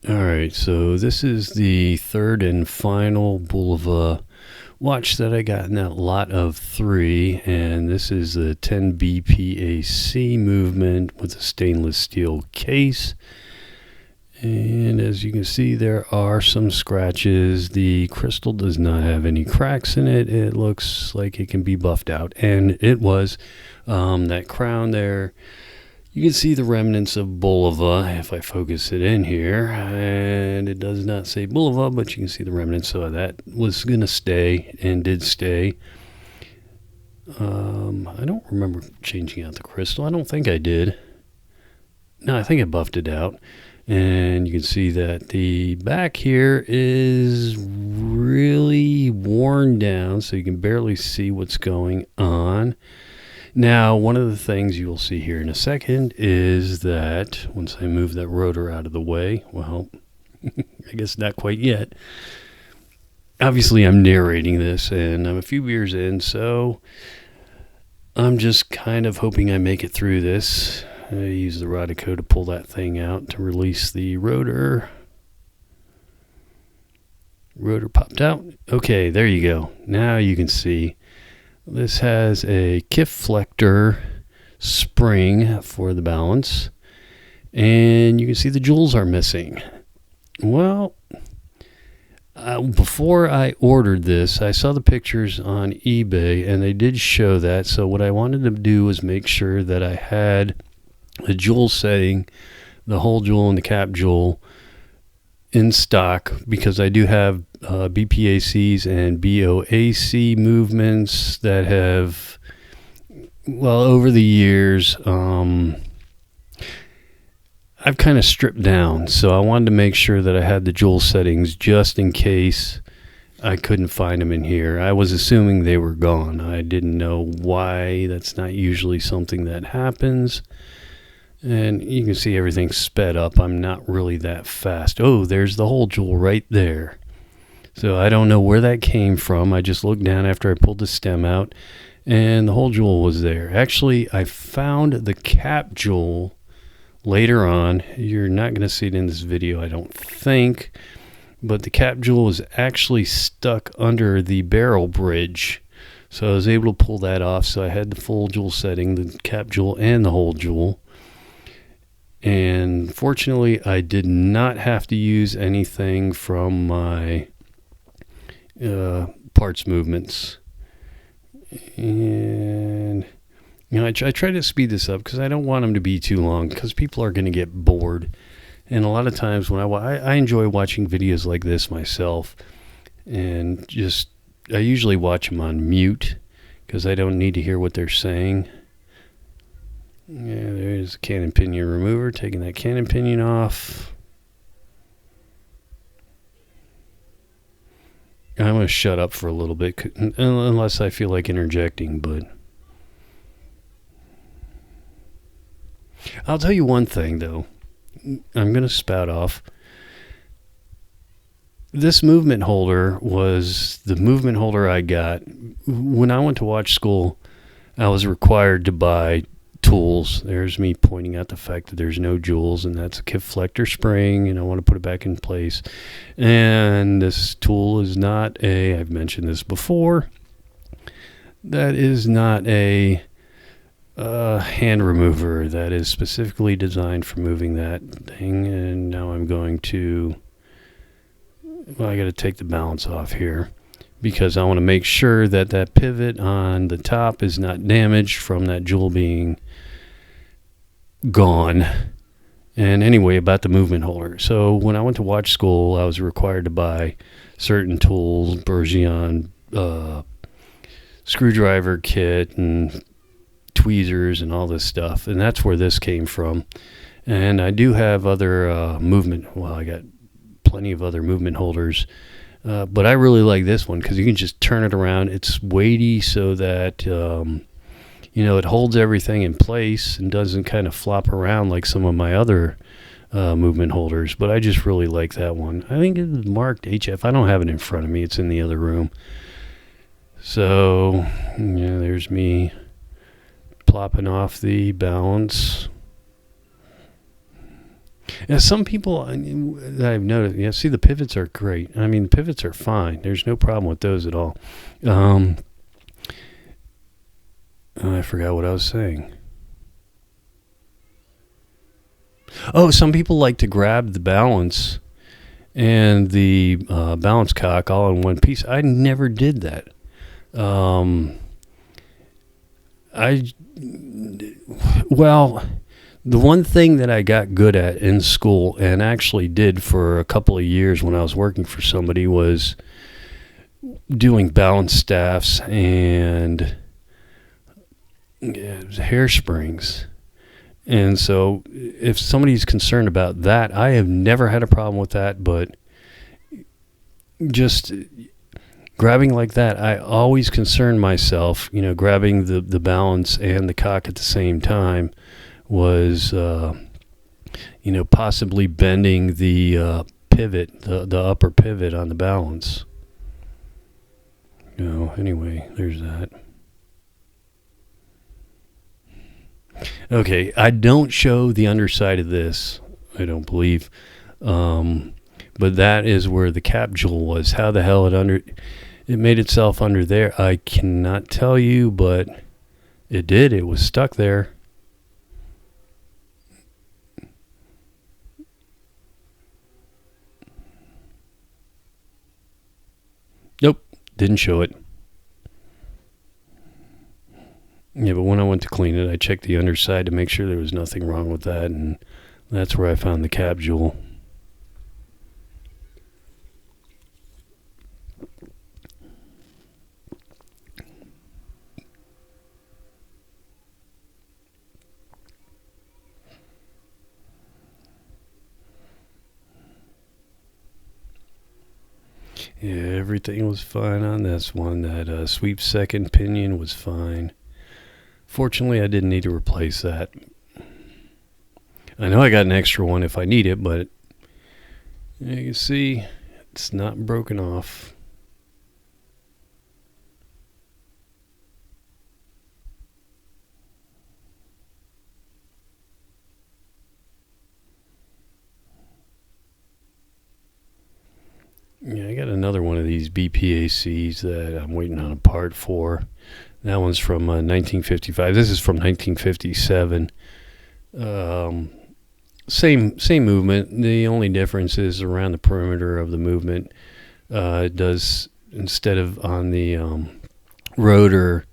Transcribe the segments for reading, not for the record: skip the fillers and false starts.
Alright, so this is the third and final Bulova watch that I got in that lot of 3, and this is the 10 BPAC movement with a stainless steel case. And as you can see, there are some scratches. The crystal does not have any cracks in it. It looks like it can be buffed out, and it was. That crown there, you can see the remnants of Bulova if I focus it in here, and it does not say Bulova, but you can see the remnants. So that was going to stay and did stay. I don't remember changing out the crystal. I don't think I did. No, I think I buffed it out. And you can see that the back here is really worn down, so you can barely see what's going on. Now, one of the things you will see here in a second is that once I move that rotor out of the way, well, I guess not quite yet. Obviously, I'm narrating this, and I'm a few beers in, so I'm just kind of hoping I make it through this. I use the Rodico to pull that thing out to release the rotor. Rotor popped out. Okay, there you go. Now you can see this has a Kiflector spring for the balance, and you can see the jewels are missing. Well, before I ordered this, I saw the pictures on eBay, and they did show that. So what I wanted to do was make sure that I had the jewel setting, the hole jewel and the cap jewel in stock, because I do have BPACs and BOAC movements that have, well, over the years, I've kind of stripped down. So I wanted to make sure that I had the jewel settings just in case I couldn't find them in here. I was assuming they were gone. I didn't know why. That's not usually something that happens. And you can see everything sped up. I'm not really that fast. Oh, there's the hole jewel right there. So I don't know where that came from. I just looked down after I pulled the stem out, and the hole jewel was there. Actually, I found the cap jewel later on. You're not going to see it in this video, I don't think. But the cap jewel was actually stuck under the barrel bridge. So I was able to pull that off. So I had the full jewel setting, the cap jewel and the hole jewel. And fortunately, I did not have to use anything from my parts movements. And I try to speed this up because I don't want them to be too long, because people are going to get bored. And a lot of times when I enjoy watching videos like this myself, and I usually watch them on mute because I don't need to hear what they're saying. Yeah, there's a cannon pinion remover, taking that cannon pinion off. I'm going to shut up for a little bit, unless I feel like interjecting, but I'll tell you one thing, though. I'm going to spout off. This movement holder was the movement holder I got. When I went to watch school, I was required to buy tools. There's me pointing out the fact that there's no jewels, and that's a Kiflector spring, and I want to put it back in place. And this tool is not I've mentioned this before, that is not a hand remover. That is specifically designed for moving that thing. And now I'm going to, I got to take the balance off here, because I want to make sure that that pivot on the top is not damaged from that jewel being gone. And anyway, about the movement holder. So when I went to watch school, I was required to buy certain tools, Bergeon screwdriver kit and tweezers and all this stuff. And that's where this came from. And I do have other movement. Well, I got plenty of other movement holders. But I really like this one because you can just turn it around. It's weighty so that, it holds everything in place and doesn't kind of flop around like some of my other movement holders. But I just really like that one. I think it's marked HF. I don't have it in front of me. It's in the other room. So, yeah, there's me plopping off the balance. Yeah, some people that I've noticed, yeah, see, the pivots are great. I mean, pivots are fine. There's no problem with those at all. Oh, I forgot what I was saying. Oh, some people like to grab the balance and the balance cock all in one piece. I never did that. I well, the one thing that I got good at in school and actually did for a couple of years when I was working for somebody was doing balance staffs and hairsprings. And so if somebody's concerned about that, I have never had a problem with that, but just grabbing like that, I always concern myself, grabbing the balance and the cock at the same time was, possibly bending the pivot, the upper pivot on the balance. Anyway, there's that. Okay, I don't show the underside of this, I don't believe. But that is where the cap jewel was. How the hell it made itself under there, I cannot tell you, but it did. It was stuck there. Nope, didn't show it. Yeah, but when I went to clean it, I checked the underside to make sure there was nothing wrong with that, and that's where I found the cap jewel. Yeah, everything was fine on this one. That sweep second pinion was fine. Fortunately, I didn't need to replace that. I know I got an extra one if I need it, but you can see it's not broken off. Yeah, I got another one of these BPACs that I'm waiting on a part for. That one's from 1955. This is from 1957. Same movement. The only difference is around the perimeter of the movement. It does, instead of on the rotor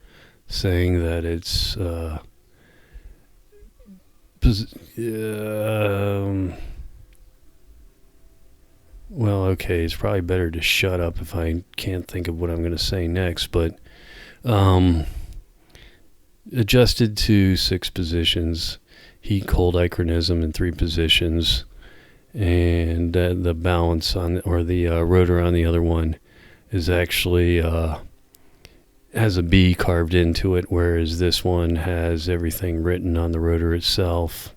saying that it's well, okay, it's probably better to shut up if I can't think of what I'm going to say next, but adjusted to 6 positions, heat cold ichronism in 3 positions, and the balance or the rotor on the other one is actually has a B carved into it, whereas this one has everything written on the rotor itself.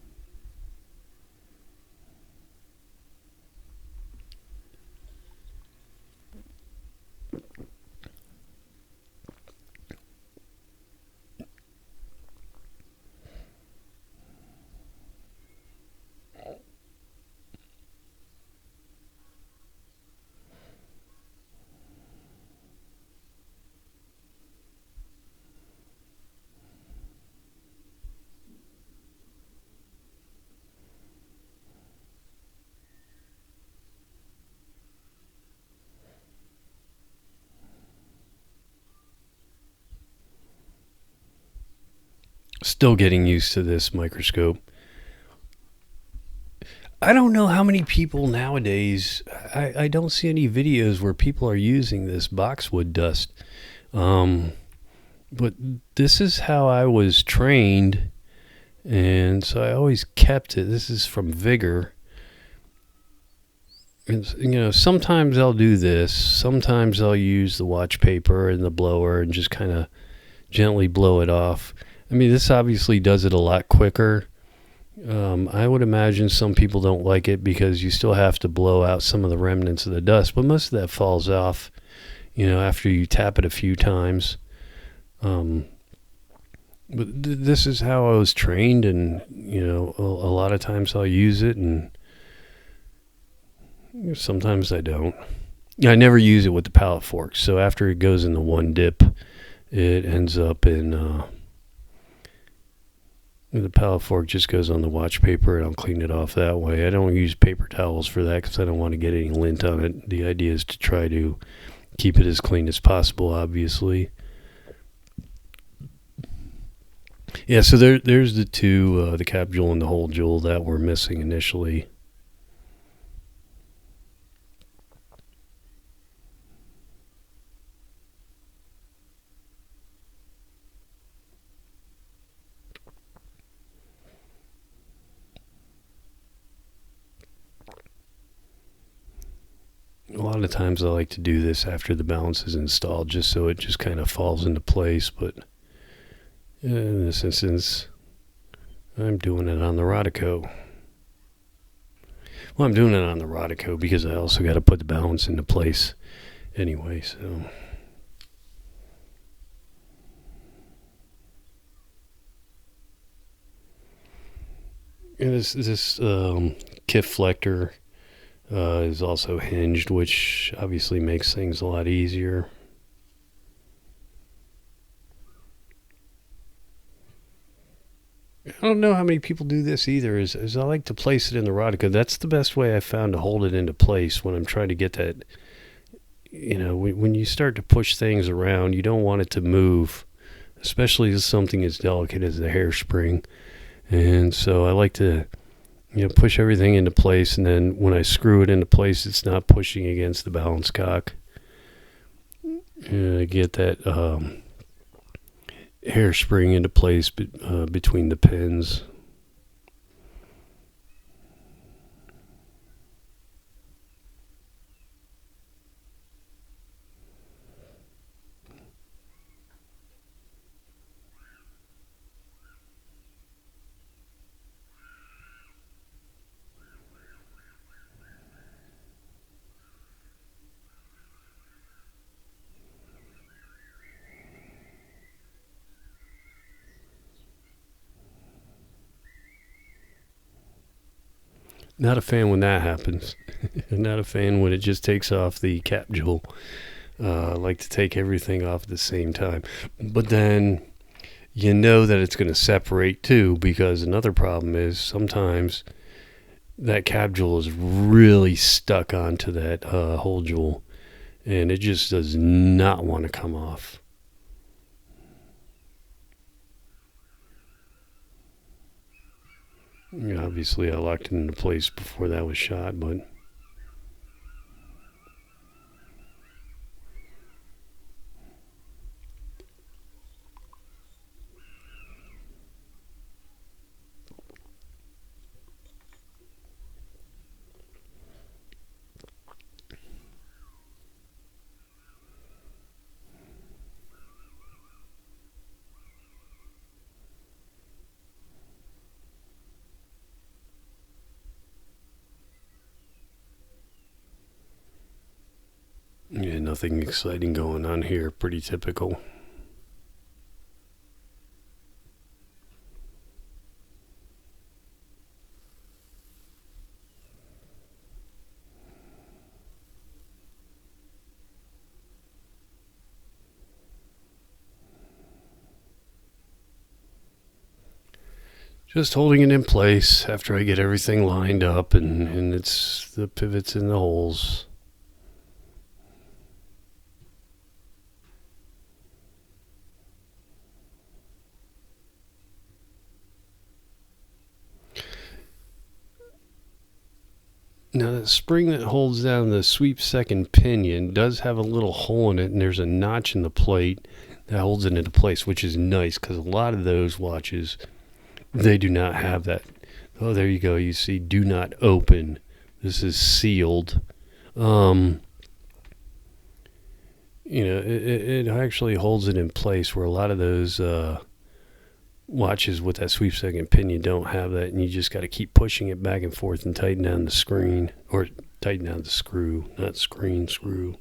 Still getting used to this microscope. I don't know how many people nowadays, I don't see any videos where people are using this boxwood dust. But this is how I was trained, and so I always kept it. This is from Vigor. And, sometimes I'll do this. Sometimes I'll use the watch paper and the blower and just kind of gently blow it off. I mean, this obviously does it a lot quicker. I would imagine some people don't like it because you still have to blow out some of the remnants of the dust, but most of that falls off, after you tap it a few times. But this is how I was trained, and, a lot of times I'll use it, and Sometimes I don't. I never use it with the pallet fork. So after it goes in the one dip, it ends up in the pallet fork just goes on the watch paper, and I'll clean it off that way. I don't use paper towels for that because I don't want to get any lint on it. The idea is to try to keep it as clean as possible, obviously. Yeah, so there's the two, the cap jewel and the hole jewel that were missing initially. A lot of times I like to do this after the balance is installed just so it just kind of falls into place, but in this instance, I'm doing it on the Rodico. Well, I'm doing it on the Rodico because I also got to put the balance into place anyway, so. And this Kiflector is also hinged, which obviously makes things a lot easier. I don't know how many people do this either, is I like to place it in the Rodica. That's the best way I found to hold it into place when I'm trying to get that. When you start to push things around, you don't want it to move, especially as something as delicate as the hairspring. And so I like to push everything into place, and then when I screw it into place, it's not pushing against the balance cock. And I get that hairspring into place between the pins. Not a fan when that happens. Not a fan when it just takes off the cap jewel. I like to take everything off at the same time. But then you know that it's going to separate too, because another problem is sometimes that cap jewel is really stuck onto that hole jewel, and it just does not want to come off. Obviously, I locked it into place before that was shot, but yeah, nothing exciting going on here. Pretty typical. Just holding it in place after I get everything lined up and it's the pivots in the holes. Now, the spring that holds down the sweep second pinion does have a little hole in it, and there's a notch in the plate that holds it into place, which is nice because a lot of those watches, they do not have that. Oh, there you go. You see, do not open. This is sealed. It actually holds it in place where a lot of those watches with that sweep second pinion don't have that, and you just got to keep pushing it back and forth and tighten down the screen, or tighten down the screw, not screen, screw.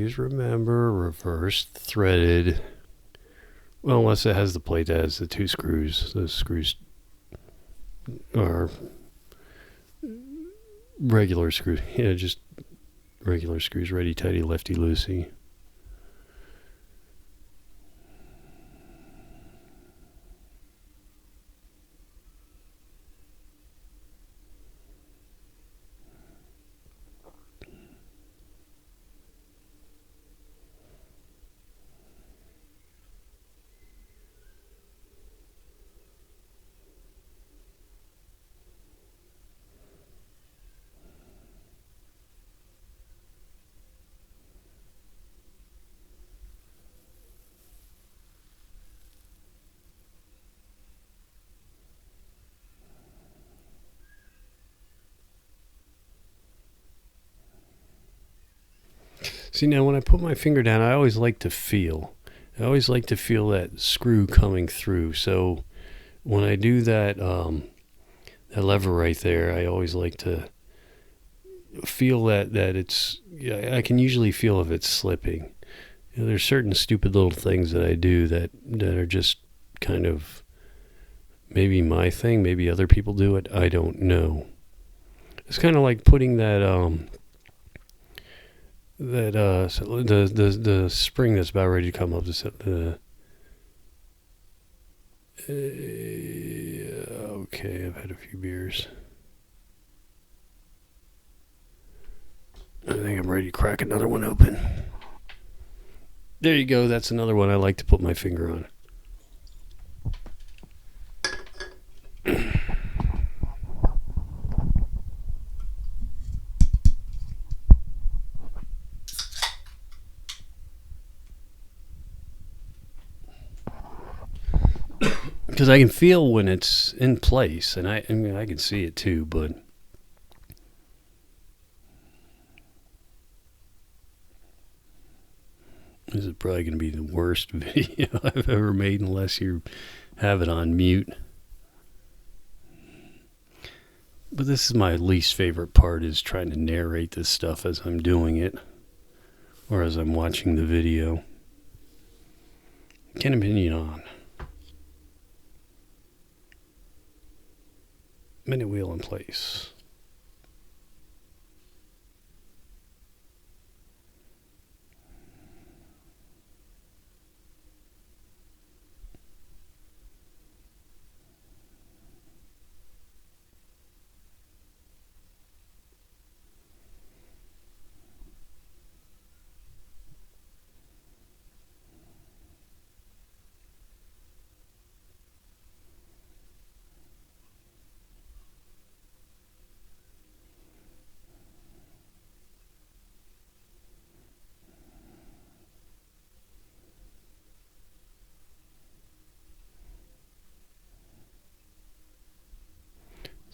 always remember reverse threaded. Well, unless it has the plate that has the 2 screws. Those screws are regular screws. Yeah, just regular screws, righty tighty, lefty loosey. See, now when I put my finger down, I always like to feel. I always like to feel that screw coming through. So when I do that, that lever right there, I always like to feel that it's. I can usually feel if it's slipping. There's certain stupid little things that I do that are just kind of maybe my thing. Maybe other people do it. I don't know. It's kind of like putting that the spring that's about ready to come up. Okay, I've had a few beers. I think I'm ready to crack another one open. There you go. That's another one I like to put my finger on. Because I can feel when it's in place, and I mean I can see it too, but this is probably going to be the worst video I've ever made unless you have it on mute. But this is my least favorite part, is trying to narrate this stuff as I'm doing it or as I'm watching the video. Can't opinion on. Minute wheel in place.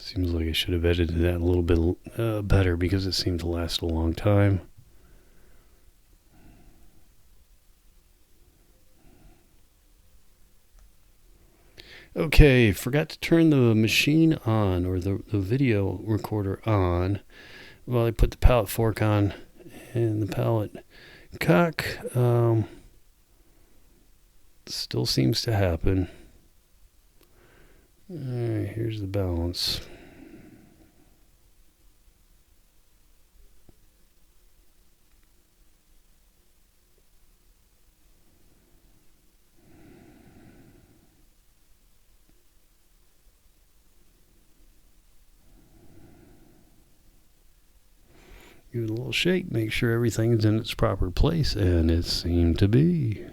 Seems like I should have edited that a little bit better because it seemed to last a long time. Okay, forgot to turn the machine on, or the video recorder on. Well, I put the pallet fork on and the pallet cock. Still seems to happen. Alright, here's the balance. Give it a little shake, make sure everything's in its proper place, and it seemed to be.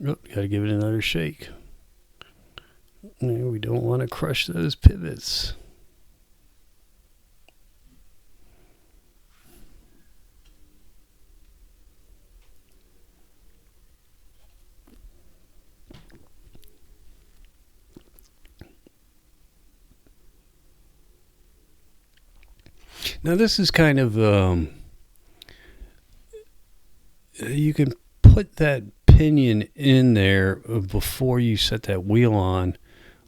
Oh, gotta give it another shake. We don't want to crush those pivots. Now this is kind of, you can put that pinion in there before you set that wheel on,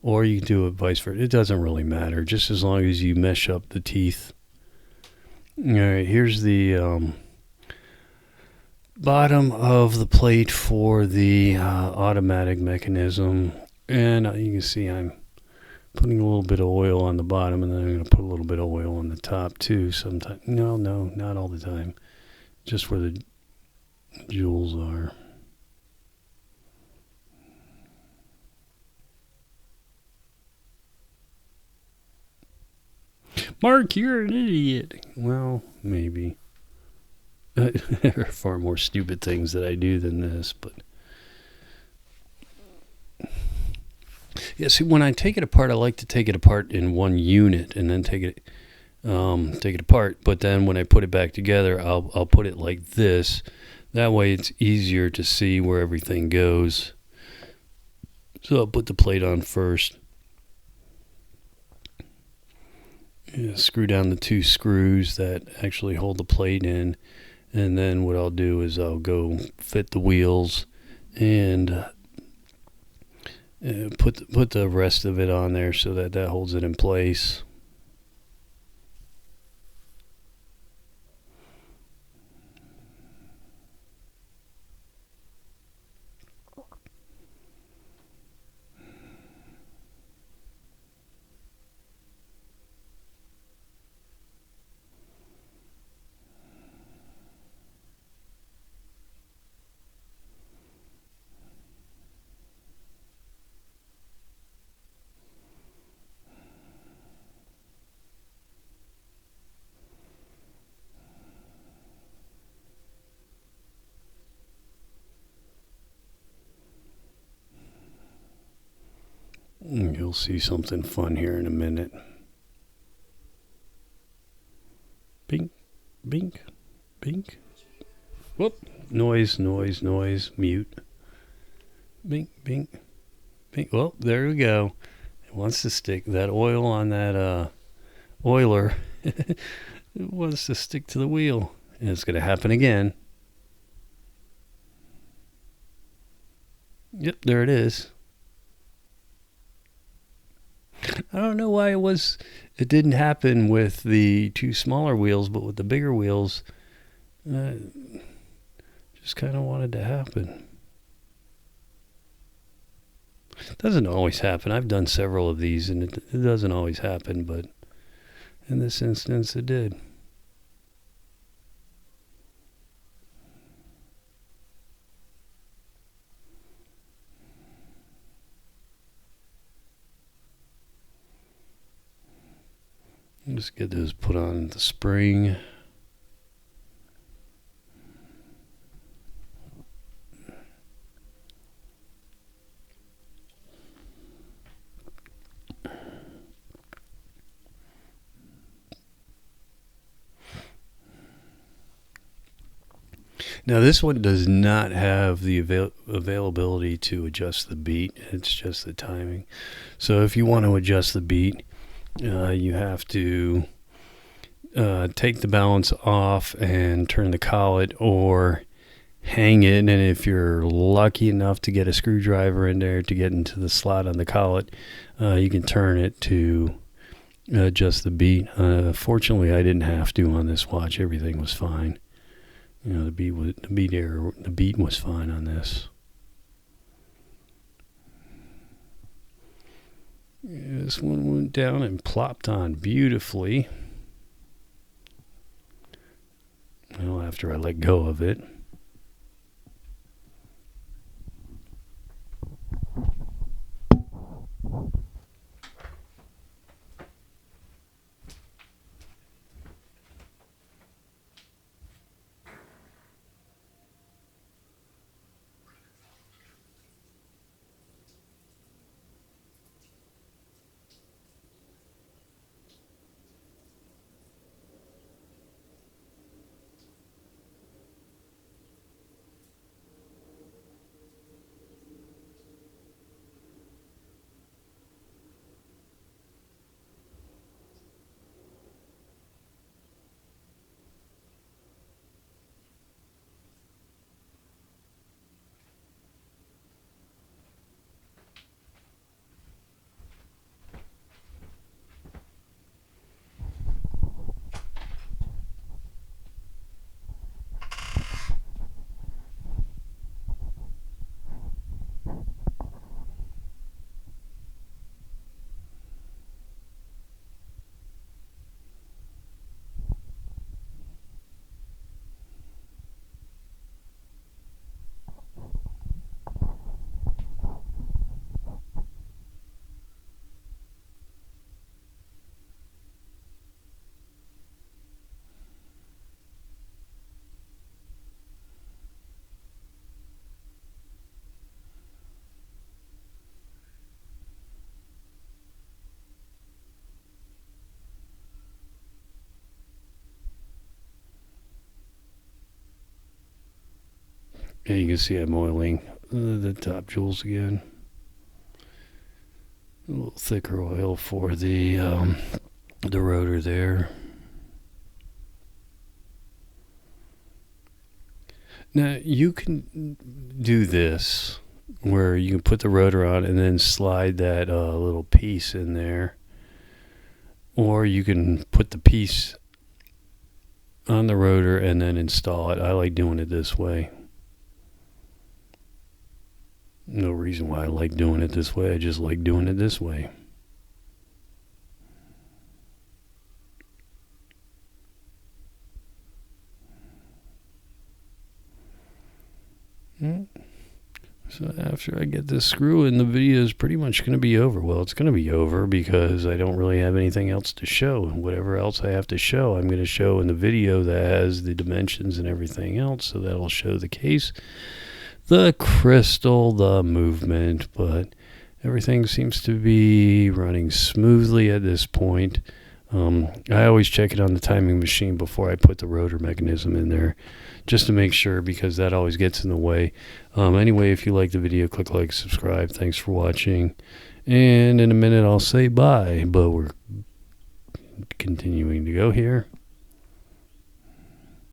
or you can do it vice versa. It doesn't really matter, just as long as you mesh up the teeth. All right, here's the bottom of the plate for the automatic mechanism, and you can see I'm putting a little bit of oil on the bottom, and then I'm going to put a little bit of oil on the top too. Sometimes, no, not all the time, just where the jewels are. Mark, you're an idiot. Well, maybe. There are far more stupid things that I do than this, but yeah. See, when I take it apart, I like to take it apart in one unit and then take it apart. But then when I put it back together, I'll put it like this. That way, it's easier to see where everything goes. So I'll put the plate on first. Yeah, screw down the 2 screws that actually hold the plate in, and then what I'll do is I'll go fit the wheels and put the rest of it on there so that holds it in place. You'll see something fun here in a minute. Bink, bink, bink. Whoop. Noise, mute. Bink, bink, bink. Well, there we go. It wants to stick that oil on that oiler. It wants to stick to the wheel. And it's going to happen again. Yep, there it is. I don't know why it didn't happen with the 2 smaller wheels, but with the bigger wheels, just kind of wanted to happen. It doesn't always happen. I've done several of these, and it doesn't always happen, but in this instance, it did. Just get those put on the spring. Now this one does not have the availability to adjust the beat. It's just the timing. So if you want to adjust the beat, you have to take the balance off and turn the collet, or hang it. And if you're lucky enough to get a screwdriver in there to get into the slot on the collet, you can turn it to adjust the beat. Fortunately, I didn't have to on this watch. Everything was fine. You know, the beat was fine on this. This one went down and plopped on beautifully. Well, after I let go of it. Yeah, you can see I'm oiling the top jewels again. A little thicker oil for the rotor there. Now you can do this where you can put the rotor on and then slide that little piece in there, or you can put the piece on the rotor and then install it. I like doing it this way. No reason why I like doing it this way. I just like doing it this way. So after I get this screw in, the video is pretty much going to be over. Well, it's going to be over because I don't really have anything else to show. Whatever else I have to show, I'm going to show in the video that has the dimensions and everything else. So that'll show the case, the crystal, the movement, but everything seems to be running smoothly at this point. I always check it on the timing machine before I put the rotor mechanism in there, just to make sure, because that always gets in the way. Anyway, if you like the video, click like, subscribe. Thanks for watching. And in a minute, I'll say bye, but we're continuing to go here.